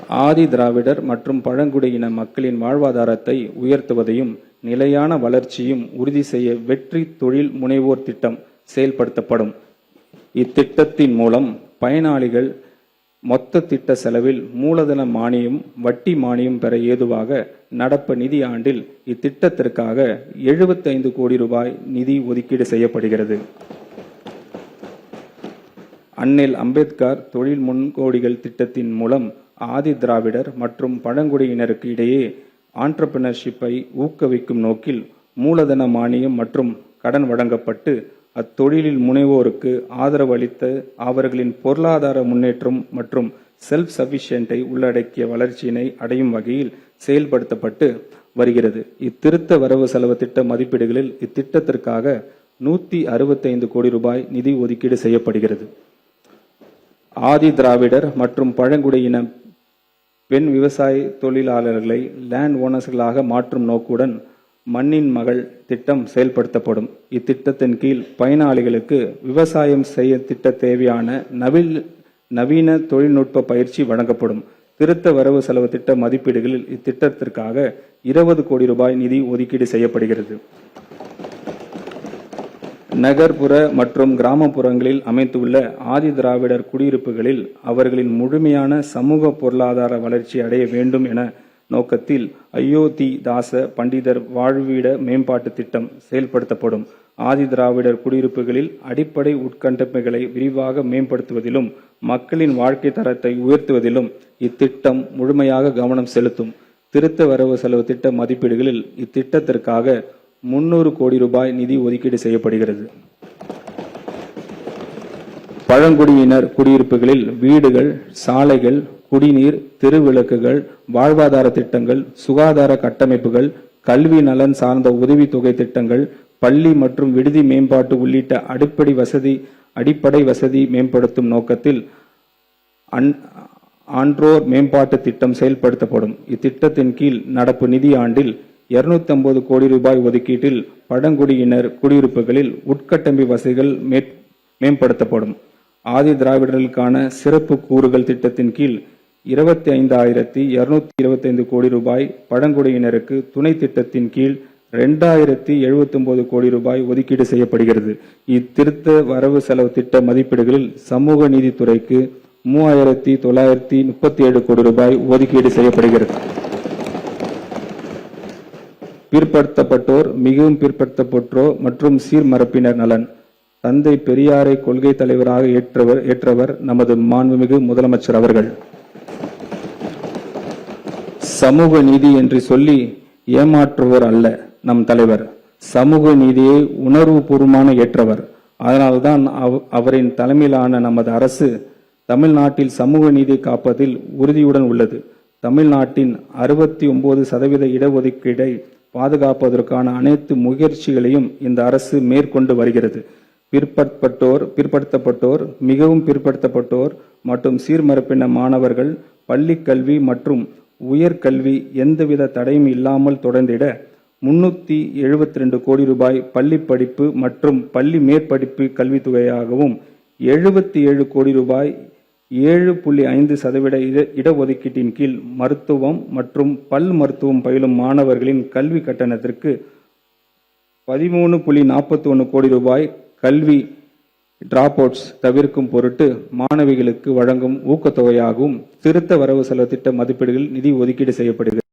ஆதி திராவிடர் மற்றும் பழங்குடியின மக்களின் வாழ்வாதாரத்தை உயர்த்துவதையும் நிலையான வளர்ச்சியும் உறுதி செய்ய வெற்றி தொழில் முனைவோர் திட்டம் செயல்படுத்தப்படும். இத்திட்டத்தின் மூலம் பயனாளிகள் மொத்த திட்ட செலவில் மூலதன மானியம், வட்டி மானியம் பெற ஏதுவாக நடப்பு நிதி ஆண்டில் இத்திட்டத்திற்காக 75 கோடி ரூபாய் நிதி ஒதுக்கீடு செய்யப்படுகிறது. அண்ணல் அம்பேத்கர் தொழில் முன்கோடிகள் திட்டத்தின் மூலம் ஆதி திராவிடர் மற்றும் பழங்குடியினருக்கு இடையே ஆண்டர்பிரினர்ஷிப்பை ஊக்குவிக்கும் நோக்கில் மூலதன மானியம் மற்றும் கடன் வழங்கப்பட்டு அத்தொழிலில் முனைவோருக்கு ஆதரவு அளித்து அவர்களின் பொருளாதார முன்னேற்றம் மற்றும் செல்ஃப் சஃபிஷியன்ட்டை உள்ளடக்கிய வளர்ச்சியினை அடையும் வகையில் செயல்படுத்தப்பட்டு வருகிறது. இத்திருத்த வரவு செலவு திட்ட மதிப்பீடுகளில் இத்திட்டத்திற்காக 165 கோடி ரூபாய் நிதி ஒதுக்கீடு செய்யப்படுகிறது. ஆதி திராவிடர் மற்றும் பழங்குடியின பெண் விவசாய தொழிலாளர்களை லேண்ட் ஓனர்ஸ்களாக மாற்றும் நோக்குடன் மண்ணின் மகள் திட்டம் செயல்படுத்தப்படும். இத்திட்டத்தின் கீழ் பயனாளிகளுக்கு விவசாயம் செய்ய திட்ட தேவையான நவீன தொழில்நுட்ப பயிற்சி வழங்கப்படும். திருத்த வரவு செலவு திட்ட மதிப்பீடுகளில் இத்திட்டத்திற்காக 20 கோடி ரூபாய் நிதி ஒதுக்கீடு செய்யப்படுகிறது. நகர்ப்புற மற்றும் கிராமப்புறங்களில் அமைந்துள்ள ஆதி திராவிடர் குடியிருப்புகளில் அவர்களின் முழுமையான சமூக பொருளாதார வளர்ச்சி அடைய வேண்டும் என நோக்கத்தில் அயோத்தி தாச பண்டிதர் வாழ்விட மேம்பாட்டு திட்டம் செயல்படுத்தப்படும். ஆதி திராவிடர் குடியிருப்புகளில் அடிப்படை உட்கட்டமைப்புகளை விரிவாக மேம்படுத்துவதிலும் மக்களின் வாழ்க்கை தரத்தை உயர்த்துவதிலும் இத்திட்டம் முழுமையாக கவனம் செலுத்தும். திருத்த வரவு செலவு திட்ட மதிப்பீடுகளில் இத்திட்டத்திற்காக 300 கோடி ரூபாய் நிதி ஒதுக்கீடு செய்யப்படுகிறது. பழங்குடியினர் குடியிருப்புகளில் வீடுகள், சாலைகள், குடிநீர், தெருவிளக்குகள், வாழ்வாதார திட்டங்கள், சுகாதார கட்டமைப்புகள், கல்வி நலன் சார்ந்த உதவித்தொகை திட்டங்கள், பள்ளி மற்றும் விடுதி மேம்பாட்டு உள்ளிட்ட அடிப்படை வசதி மேம்படுத்தும் நோக்கத்தில் ஆன்றோர் மேம்பாட்டு திட்டம் செயல்படுத்தப்படும். இத்திட்டத்தின் கீழ் நடப்பு நிதி ஆண்டில் 250 கோடி ரூபாய் ஒதுக்கீட்டில் பழங்குடியினர் குடியிருப்புகளில் உட்கட்டமைப்பு வசதிகள் மேம்படுத்தப்படும். ஆதி திராவிடர்களுக்கான சிறப்பு கூறுகள் திட்டத்தின் கீழ் 25,225 கோடி ரூபாய், பழங்குடியினருக்கு துணை திட்டத்தின் கீழ் 2079 கோடி ரூபாய் ஒதுக்கீடு செய்யப்படுகிறது. இத்திருத்த வரவு செலவு திட்ட மதிப்பீடுகளில் சமூக நீதித்துறைக்கு 3,937 கோடி ரூபாய் ஒதுக்கீடு செய்யப்படுகிறது. பிற்படுத்தப்பட்டோர், மிகவும் பிற்படுத்தப்பட்டோர் மற்றும் சீர்மரப்பினர் நலன். தந்தை பெரியாரை கொள்கை தலைவராக ஏற்றவர் நமது மாண்புமிகு முதலமைச்சர் அவர்கள். சமூக நீதி என்று சொல்லி ஏமாற்றுவர் அல்ல நம் தலைவர். சமூக நீதியை உணர்வுபூர்வமான ஏற்றவர். அதனால்தான் அவரின் தலைமையிலான நமது அரசு தமிழ்நாட்டில் சமூக நீதியை காப்பதில் உறுதியுடன் உள்ளது. தமிழ்நாட்டின் 69% இடஒதுக்கீடை பாதுகாப்பதற்கான அனைத்து முயற்சிகளையும் இந்த அரசு மேற்கொண்டு வருகிறது. பிற்படுத்தப்பட்டோர், மிகவும் பிற்படுத்தப்பட்டோர் மற்றும் சீர்மரப்பின மாணவர்கள் பள்ளி கல்வி மற்றும் உயர்கல்வி எந்தவித தடையும் இல்லாமல் தொடர்ந்திட 372 கோடி ரூபாய் பள்ளி படிப்பு மற்றும் பள்ளி மேற்படிப்பு கல்வித்தொகையாகவும் 77 கோடி ரூபாய் 7.5% இடஒதுக்கீட்டின் கீழ் மருத்துவம் மற்றும் பல் மருத்துவம் பயிலும் மாணவர்களின் கல்வி கட்டணத்திற்கு 13.41 கோடி ரூபாய் கல்வி டிராப் அவுட்ஸ் தவிர்க்கும் பொருட்டு மாணவிகளுக்கு வழங்கும் ஊக்கத்தொகையாகவும் திருத்த வரவு செலவு திட்ட மதிப்பீடுகளில் நிதி ஒதுக்கீடு செய்யப்படுகிறது.